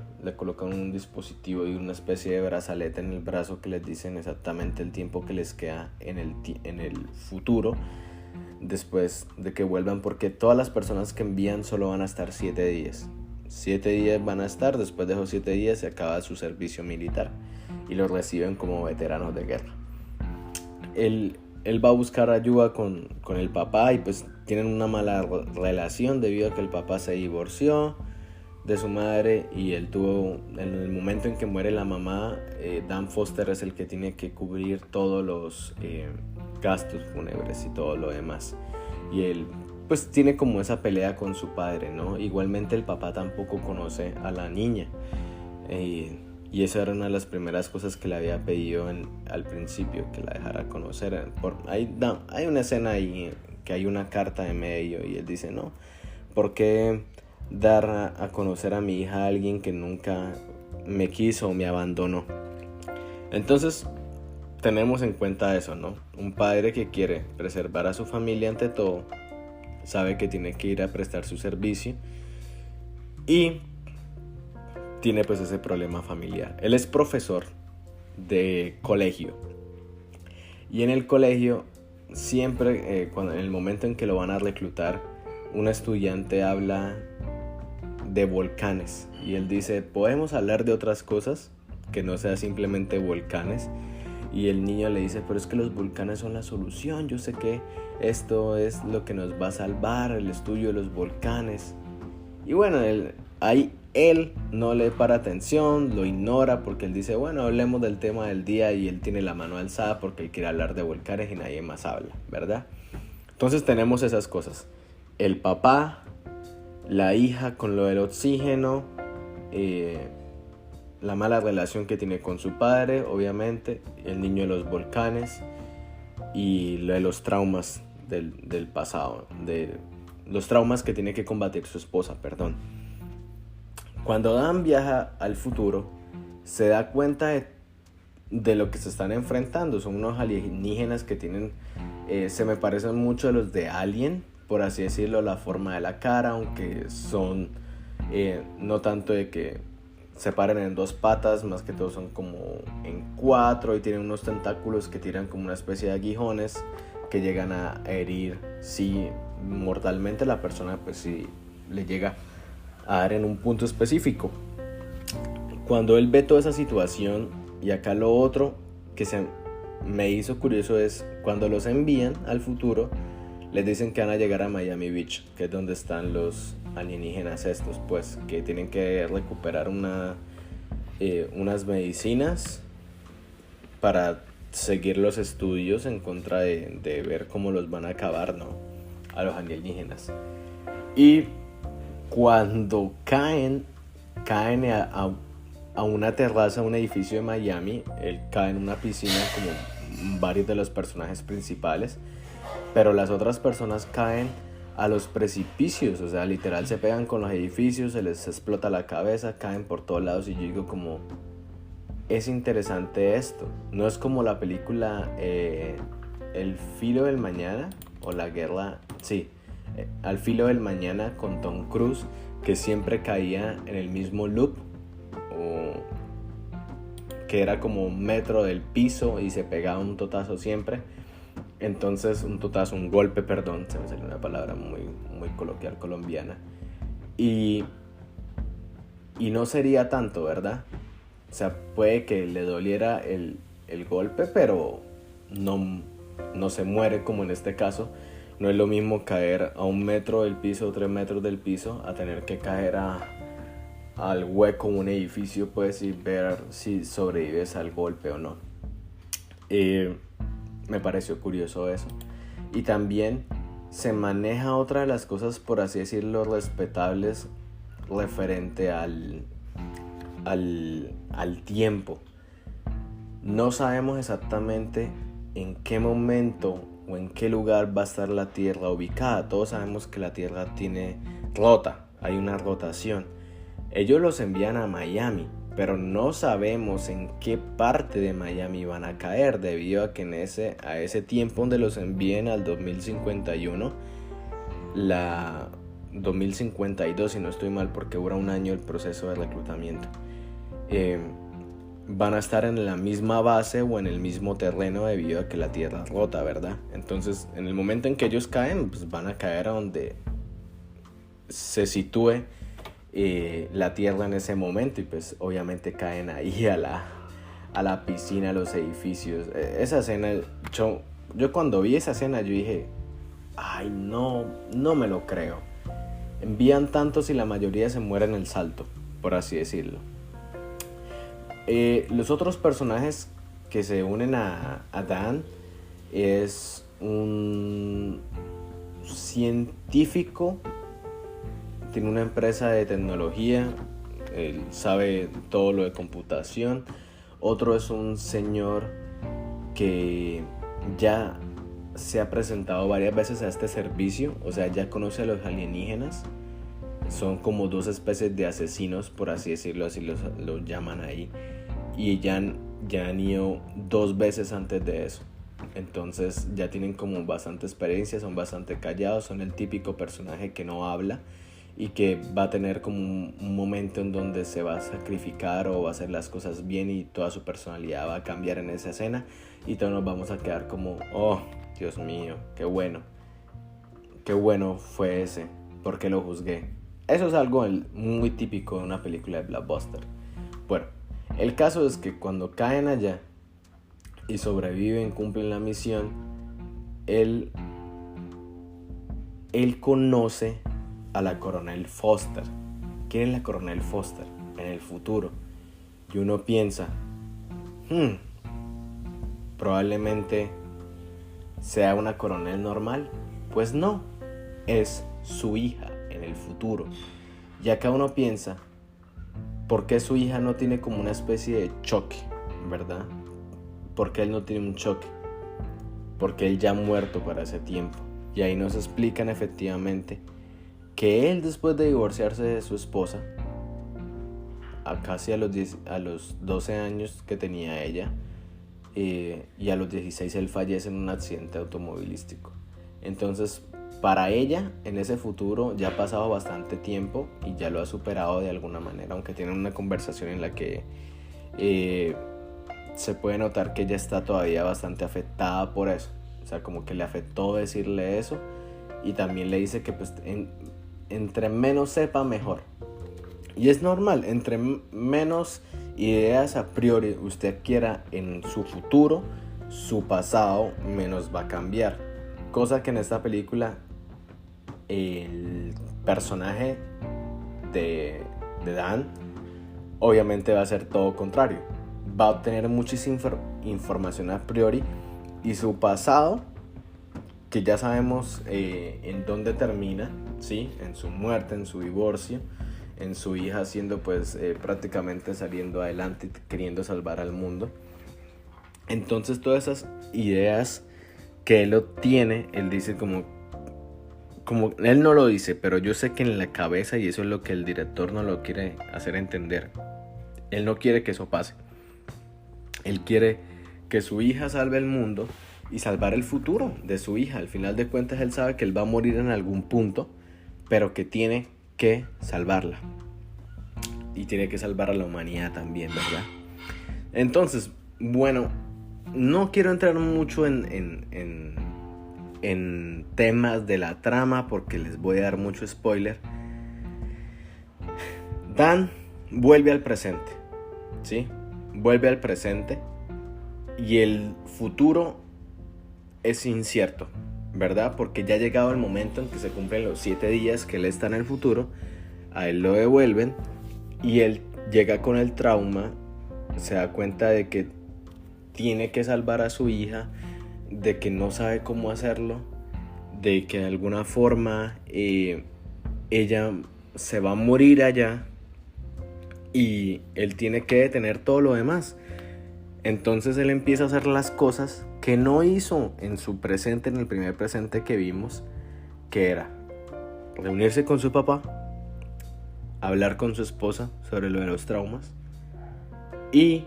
un dispositivo y una especie de brazalete en el brazo que les dicen exactamente el tiempo que les queda en el futuro, después de que vuelvan, porque todas las personas que envían solo van a estar 7 días. 7 días van a estar, después de esos 7 días se acaba su servicio militar y los reciben como veteranos de guerra. Él va a buscar ayuda con el papá y pues tienen una mala relación debido a que el papá se divorció de su madre y él tuvo, en el momento en que muere la mamá, Dan Foster es el que tiene que cubrir todos los gastos fúnebres y todo lo demás. Y él pues tiene como esa pelea con su padre, ¿no? Igualmente el papá tampoco conoce a la niña. Y esa era una de las primeras cosas que le había pedido al principio, que la dejara conocer. Hay una escena ahí que hay una carta de medio y él dice, no, ¿por qué dar a conocer a mi hija a alguien que nunca me quiso o me abandonó? Entonces tenemos en cuenta eso, ¿no? Un padre que quiere preservar a su familia ante todo, sabe que tiene que ir a prestar su servicio y tiene pues ese problema familiar. Él es profesor de colegio y en el colegio siempre en el momento en que lo van a reclutar, un estudiante habla de volcanes y él dice, ¿podemos hablar de otras cosas que no sea simplemente volcanes? Y el niño le dice, pero es que los volcanes son la solución, yo sé que esto es lo que nos va a salvar, el estudio de los volcanes. Y bueno, él no le para atención, lo ignora porque él dice, bueno, hablemos del tema del día, y él tiene la mano alzada porque él quiere hablar de volcanes y nadie más habla, ¿verdad? Entonces tenemos esas cosas, el papá, la hija con lo del oxígeno, la mala relación que tiene con su padre, obviamente, el niño de los volcanes y lo de los traumas del pasado, de los traumas que tiene que combatir su esposa, perdón. Cuando Dan viaja al futuro, se da cuenta de lo que se están enfrentando. Son unos alienígenas que tienen, se me parecen mucho a los de Alien, por así decirlo, la forma de la cara, aunque son no tanto de que se paren en 2 patas, más que todo son como en 4 y tienen unos tentáculos que tiran como una especie de aguijones que llegan a herir, sí, mortalmente la persona, pues si le llega a dar en un punto específico. Cuando él ve toda esa situación, y acá lo otro que me hizo curioso es cuando los envían al futuro, les dicen que van a llegar a Miami Beach, que es donde están los alienígenas estos, pues que tienen que recuperar unas medicinas para seguir los estudios en contra de ver cómo los van a acabar, ¿no? A los alienígenas. Y cuando caen a una terraza, a un edificio de Miami, él cae en una piscina como varios de los personajes principales, pero las otras personas caen a los precipicios, o sea, literal se pegan con los edificios, se les explota la cabeza, caen por todos lados. Y yo digo como, es interesante esto, no es como la película El filo del mañana, o la guerra, sí, Al filo del mañana con Tom Cruise, que siempre caía en el mismo loop, o que era como 1 metro del piso y se pegaba un totazo siempre. Entonces, un golpe, perdón, se me salió una palabra muy, muy coloquial colombiana. Y no sería tanto, ¿verdad? O sea, puede que le doliera el golpe, pero no se muere como en este caso. No es lo mismo caer a 1 metro del piso o 3 metros del piso a tener que caer a al hueco de un edificio, pues, y ver si sobrevives al golpe o no. Me pareció curioso eso. Y también se maneja otra de las cosas, por así decirlo, respetables referente al tiempo. No sabemos exactamente en qué momento o en qué lugar va a estar la Tierra ubicada. Todos sabemos que la Tierra hay una rotación. Ellos los envían a Miami, pero no sabemos en qué parte de Miami van a caer, debido a que a ese tiempo donde los envíen al 2051, 2052 si no estoy mal, porque dura un año el proceso de reclutamiento, van a estar en la misma base o en el mismo terreno, debido a que la Tierra rota, ¿verdad? Entonces, en el momento en que ellos caen, pues van a caer a donde se sitúe la Tierra en ese momento, y pues obviamente caen ahí a la piscina, a los edificios. Esa escena, yo cuando vi esa escena, yo dije, ay, no me lo creo. Envían tantos y la mayoría se muere en el salto, por así decirlo. Los otros personajes que se unen a Dan es un científico, tiene una empresa de tecnología, él sabe todo lo de computación. Otro es un señor que ya se ha presentado varias veces a este servicio, o sea, ya conoce a los alienígenas. Son como dos especies de asesinos, por así decirlo, así los llaman ahí. Y ya han ido 2 veces antes de eso. Entonces ya tienen como bastante experiencia, son bastante callados, son el típico personaje que no habla y que va a tener como un momento en donde se va a sacrificar o va a hacer las cosas bien, y toda su personalidad va a cambiar en esa escena, y todos nos vamos a quedar como, oh, Dios mío, qué bueno fue ese, ¿por qué lo juzgué? Eso es algo muy típico de una película de blockbuster. Bueno, el caso es que cuando caen allá y sobreviven, cumplen la misión, él conoce a la coronel Foster. ¿Quién es la coronel Foster? En el futuro. Y uno piensa, probablemente sea una coronel normal. Pues no, es su hija en el futuro. Y acá uno piensa, ¿por qué su hija no tiene como una especie de choque, verdad? ¿Por qué él no tiene un choque? Porque él ya ha muerto para ese tiempo. Y ahí nos explican efectivamente que él, después de divorciarse de su esposa, casi a los 12 años que tenía ella, y a los 16 él fallece en un accidente automovilístico. Entonces, para ella, en ese futuro ya ha pasado bastante tiempo y ya lo ha superado de alguna manera, aunque tienen una conversación en la que se puede notar que ella está todavía bastante afectada por eso. O sea, como que le afectó decirle eso, y también le dice que pues entre menos sepa, mejor. Y es normal, entre menos ideas a priori usted quiera en su futuro, su pasado menos va a cambiar. Cosa que en esta película el personaje de Dan obviamente va a hacer todo contrario. Va a obtener muchísima información a priori, y su pasado, que ya sabemos en dónde termina, ¿sí? En su muerte, en su divorcio, en su hija siendo pues prácticamente saliendo adelante, queriendo salvar al mundo. Entonces todas esas ideas que él obtiene, él dice como él no lo dice, pero yo sé que en la cabeza, y eso es lo que el director no lo quiere hacer entender, él no quiere que eso pase. Él quiere que su hija salve el mundo y salvar el futuro de su hija. Al final de cuentas él sabe que él va a morir en algún punto, pero que tiene que salvarla. Y tiene que salvar a la humanidad también, ¿verdad? Entonces, bueno, no quiero entrar mucho en temas de la trama porque les voy a dar mucho spoiler. Dan vuelve al presente, ¿sí? Vuelve al presente, y el futuro es incierto, ¿verdad? Porque ya ha llegado el momento en que se cumplen los 7 días que él está en el futuro. A él lo devuelven Y él llega con el trauma, se da cuenta de que tiene que salvar a su hija, de que no sabe cómo hacerlo, de que de alguna forma ella se va a morir allá y él tiene que detener todo lo demás. Entonces él empieza a hacer las cosas que no hizo en su presente, en el primer presente que vimos, que era reunirse con su papá, hablar con su esposa sobre lo de los traumas y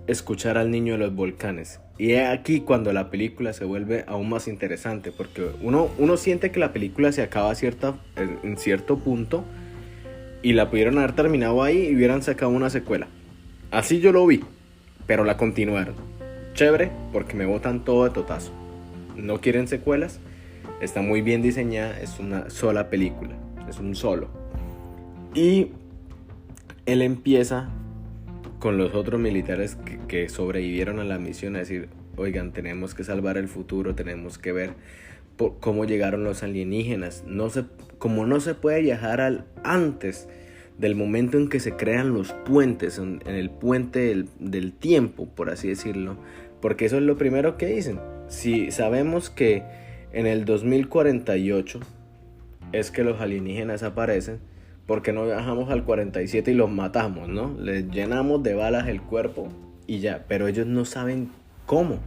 escuchar al niño de los volcanes. Y es aquí cuando la película se vuelve aún más interesante, porque uno siente que la película se acaba en cierto punto y la pudieron haber terminado ahí y hubieran sacado una secuela. Así yo lo vi, pero la continuaron. Chévere, porque me botan todo de totazo. No quieren secuelas, está muy bien diseñada, es una sola película, es un solo. Y él empieza con los otros militares que sobrevivieron a la misión a decir, oigan, tenemos que salvar el futuro, tenemos que ver cómo llegaron los alienígenas. Como no se puede viajar antes del momento en que se crean los puentes, en el puente del tiempo, por así decirlo, porque eso es lo primero que dicen. Si sabemos que en el 2048 es que los alienígenas aparecen, ¿por qué no viajamos al 47 y los matamos, no? Les llenamos de balas el cuerpo y ya, pero ellos no saben cómo,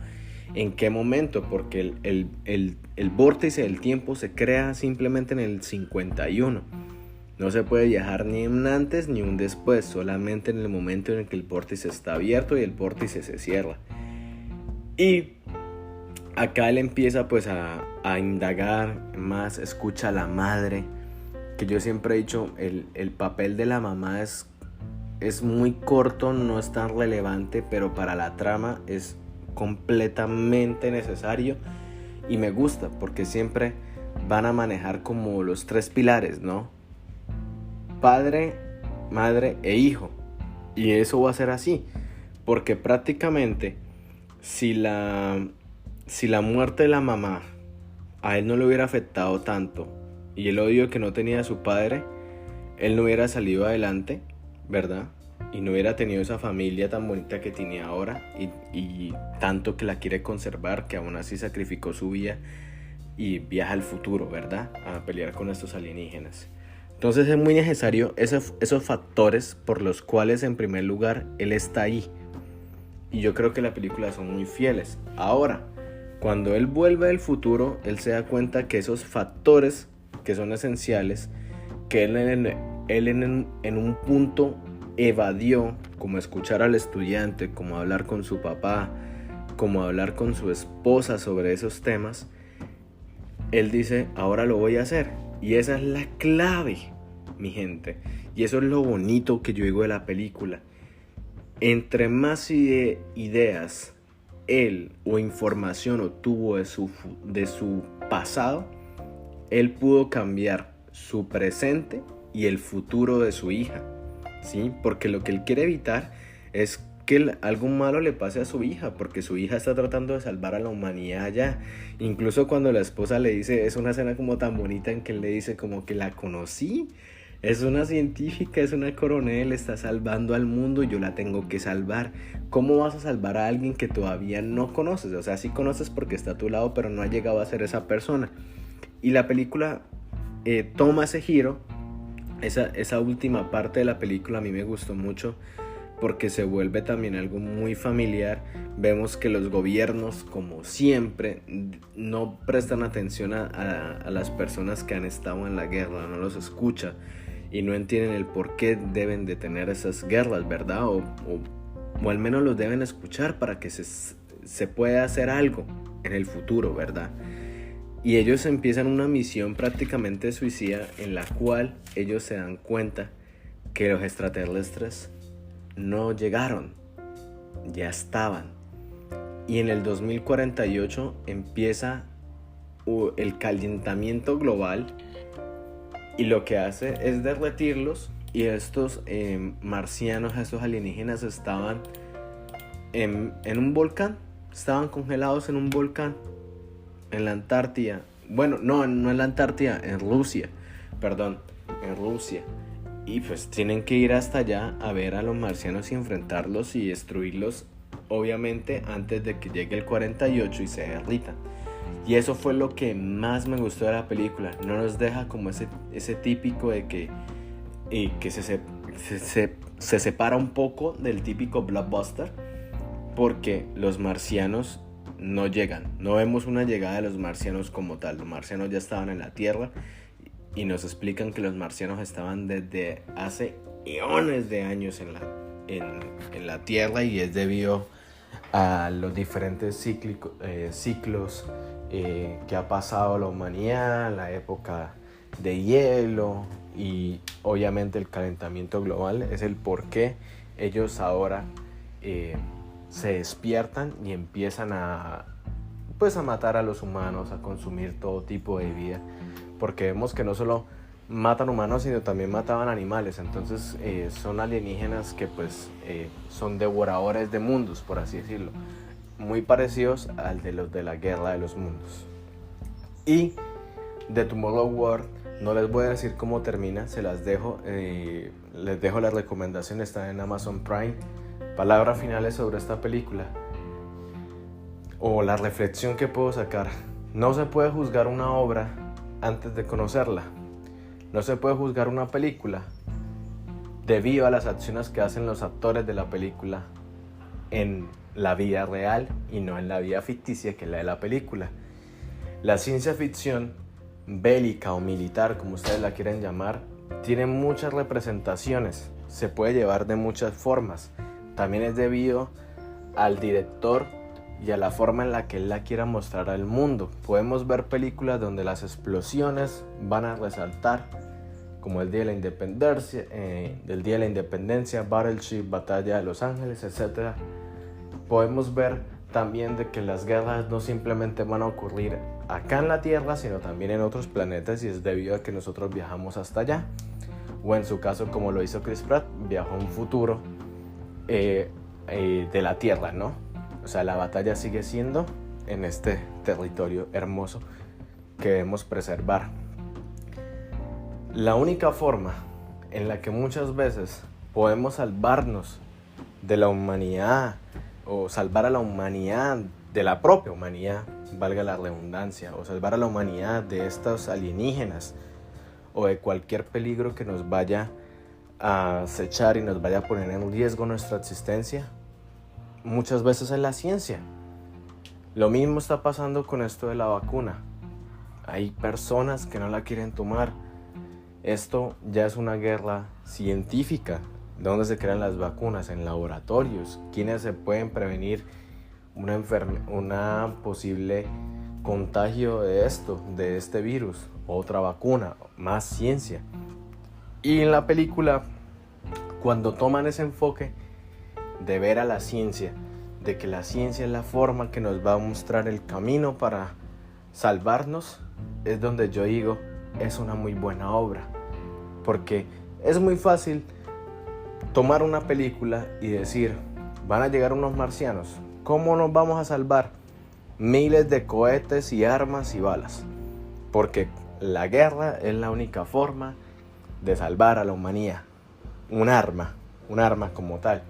en qué momento, porque el vórtice del tiempo se crea simplemente en el 51. No se puede viajar ni un antes ni un después, solamente en el momento en el que el vórtice está abierto y el vórtice se cierra. Y acá él empieza pues a indagar más, escucha a la madre, que yo siempre he dicho, el papel de la mamá es muy corto, no es tan relevante, pero para la trama es completamente necesario y me gusta porque siempre van a manejar como los tres pilares, ¿no? Padre, madre e hijo. Y eso va a ser así, porque prácticamente si la muerte de la mamá a él no le hubiera afectado tanto y el odio que no tenía a su padre, él no hubiera salido adelante, ¿verdad? Y no hubiera tenido esa familia tan bonita que tiene ahora y tanto que la quiere conservar, que aún así sacrificó su vida y viaja al futuro, ¿verdad? A pelear con estos alienígenas. Entonces es muy necesario esos factores por los cuales en primer lugar él está ahí. Y yo creo que las películas son muy fieles. Ahora, cuando él vuelve del futuro, él se da cuenta que esos factores que son esenciales, que él en un punto evadió, como escuchar al estudiante, como hablar con su papá, como hablar con su esposa sobre esos temas, él dice, ahora lo voy a hacer. Y esa es la clave, mi gente. Y eso es lo bonito que yo digo de la película. Entre más ideas él o información obtuvo de su pasado, él pudo cambiar su presente y el futuro de su hija, ¿sí? Porque lo que él quiere evitar es que algo malo le pase a su hija, porque su hija está tratando de salvar a la humanidad ya. Incluso cuando la esposa le dice, es una escena como tan bonita en que él le dice como que la conocí, es una científica, es una coronel, está salvando al mundo y yo la tengo que salvar. ¿Cómo vas a salvar a alguien que todavía no conoces? O sea, sí conoces porque está a tu lado, pero no ha llegado a ser esa persona. Y la película toma ese giro. Esa última parte de la película a mí me gustó mucho porque se vuelve también algo muy familiar. Vemos que los gobiernos, como siempre, no prestan atención a las personas que han estado en la guerra, no los escuchan y no entienden el por qué deben de tener esas guerras, ¿verdad? O al menos los deben escuchar para que se pueda hacer algo en el futuro, ¿verdad? Y ellos empiezan una misión prácticamente suicida en la cual ellos se dan cuenta que los extraterrestres no llegaron, ya estaban. Y en el 2048 empieza el calentamiento global y lo que hace es derretirlos y estos marcianos, estos alienígenas estaban en un volcán, estaban congelados en un volcán. En la Antártida, bueno, no en la Antártida, en Rusia, Y pues tienen que ir hasta allá a ver a los marcianos y enfrentarlos y destruirlos, obviamente antes de que llegue el 48 y se derritan. Y eso fue lo que más me gustó de la película. No nos deja como ese típico de que se separa un poco del típico blockbuster, porque los marcianos no llegan. No vemos una llegada de los marcianos como tal. Los marcianos ya estaban en la Tierra y nos explican que los marcianos estaban desde hace eones de años en la Tierra, y es debido a los diferentes ciclos que ha pasado la humanidad, la época de hielo y obviamente el calentamiento global. Es el por qué ellos ahora se despiertan y empiezan a matar a los humanos, a consumir todo tipo de vida, porque vemos que no solo matan humanos, sino también mataban animales. Entonces son alienígenas que son devoradores de mundos, por así decirlo, muy parecidos al de los de la Guerra de los Mundos. Y de Tomorrow World no les voy a decir cómo termina, se las dejo, les dejo la recomendación, está en Amazon Prime. Palabras finales sobre esta película, o la reflexión que puedo sacar: no se puede juzgar una obra antes de conocerla. No se puede juzgar una película debido a las acciones que hacen los actores de la película en la vida real y no en la vida ficticia que es la de la película. La ciencia ficción bélica o militar, como ustedes la quieren llamar, tiene muchas representaciones, se puede llevar de muchas formas. También es debido al director y a la forma en la que él la quiera mostrar al mundo. Podemos ver películas donde las explosiones van a resaltar, como el Día de la Independencia, Battleship, Batalla de Los Ángeles, etc. Podemos ver también de que las guerras no simplemente van a ocurrir acá en la Tierra, sino también en otros planetas, y es debido a que nosotros viajamos hasta allá. O en su caso, como lo hizo Chris Pratt, viajó a un futuro de la Tierra, ¿no? O sea, la batalla sigue siendo en este territorio hermoso que debemos preservar. La única forma en la que muchas veces podemos salvarnos de la humanidad, o salvar a la humanidad de la propia humanidad, valga la redundancia, o salvar a la humanidad de estos alienígenas o de cualquier peligro que nos vaya a acechar y nos vaya a poner en riesgo nuestra existencia, muchas veces es la ciencia. Lo mismo está pasando con esto de la vacuna. Hay personas que no la quieren tomar. Esto ya es una guerra científica. ¿Dónde se crean las vacunas? En laboratorios. ¿Quiénes se pueden prevenir una posible contagio de este virus? Otra vacuna, más ciencia. Y en la película, cuando toman ese enfoque de ver a la ciencia, de que la ciencia es la forma que nos va a mostrar el camino para salvarnos, es donde yo digo, es una muy buena obra. Porque es muy fácil tomar una película y decir, van a llegar unos marcianos, ¿cómo nos vamos a salvar? Miles de cohetes y armas y balas. Porque la guerra es la única forma de salvar a la humanidad. Un arma como tal.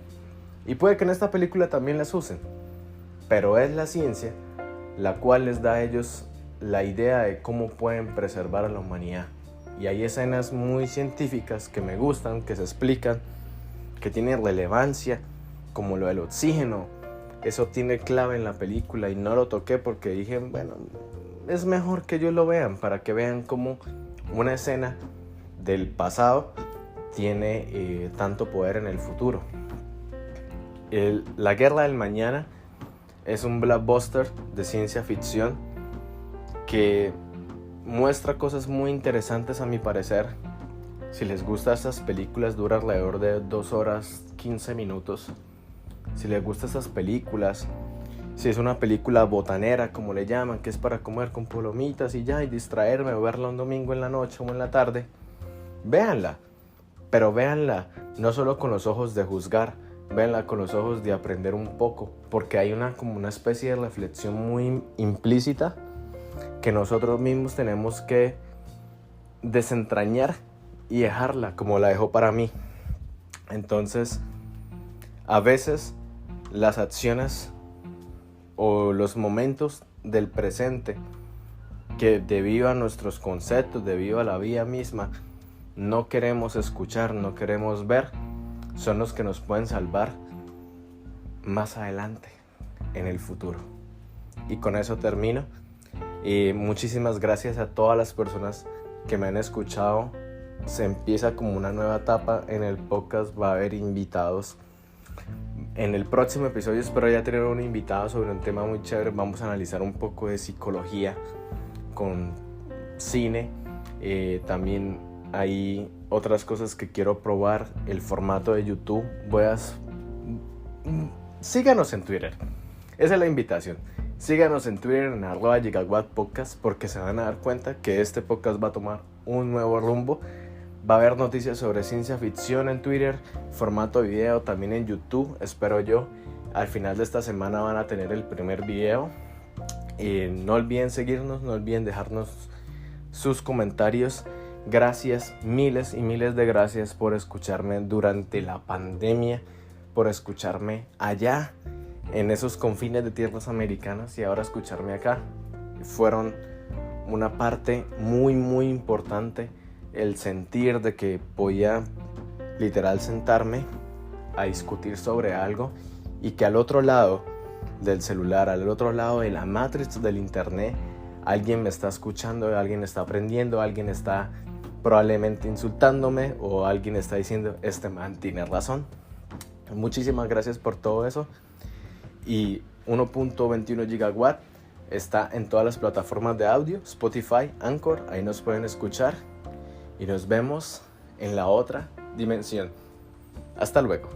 Y puede que en esta película también las usen, pero es la ciencia la cual les da a ellos la idea de cómo pueden preservar a la humanidad. Y hay escenas muy científicas que me gustan, que se explican, que tienen relevancia, como lo del oxígeno. Eso tiene clave en la película y no lo toqué porque dije, bueno, es mejor que ellos lo vean, para que vean cómo una escena del pasado tiene tanto poder en el futuro. La Guerra del Mañana es un blockbuster de ciencia ficción que muestra cosas muy interesantes a mi parecer. Si les gustan estas películas, dura alrededor de 2 horas 15 minutos. Si les gustan estas películas, si es una película botanera como le llaman, que es para comer con palomitas y ya, y distraerme, o verla un domingo en la noche o en la tarde, véanla. Pero véanla no solo con los ojos de juzgar, véanla con los ojos de aprender un poco, porque hay como una especie de reflexión muy implícita que nosotros mismos tenemos que desentrañar y dejarla como la dejó para mí. Entonces, a veces las acciones o los momentos del presente que debido a nuestros conceptos, debido a la vida misma, no queremos escuchar, no queremos ver, son los que nos pueden salvar más adelante, en el futuro. Y con eso termino. Y muchísimas gracias a todas las personas que me han escuchado. Se empieza como una nueva etapa en el podcast, va a haber invitados. En el próximo episodio espero ya tener un invitado sobre un tema muy chévere. Vamos a analizar un poco de psicología con cine. También hay otras cosas que quiero probar. El formato de YouTube. Síganos en Twitter. Esa es la invitación. Síganos en Twitter en @GigaWattPodcast, porque se van a dar cuenta que este podcast va a tomar un nuevo rumbo. Va a haber noticias sobre ciencia ficción en Twitter, formato video también en YouTube, espero yo. Al final de esta semana van a tener el primer video. No olviden seguirnos, no olviden dejarnos sus comentarios. Gracias, miles y miles de gracias por escucharme durante la pandemia, por escucharme allá en esos confines de tierras americanas y ahora escucharme acá. Fueron una parte muy muy importante, el sentir de que podía literal sentarme a discutir sobre algo y que al otro lado del celular, al otro lado de la matriz del internet, alguien me está escuchando, alguien está aprendiendo, alguien está probablemente insultándome o alguien está diciendo, este man tiene razón. Muchísimas gracias por todo eso. Y 1.21 gigawatt está en todas las plataformas de audio, Spotify, Anchor, ahí nos pueden escuchar. Y nos vemos en la otra dimensión. Hasta luego.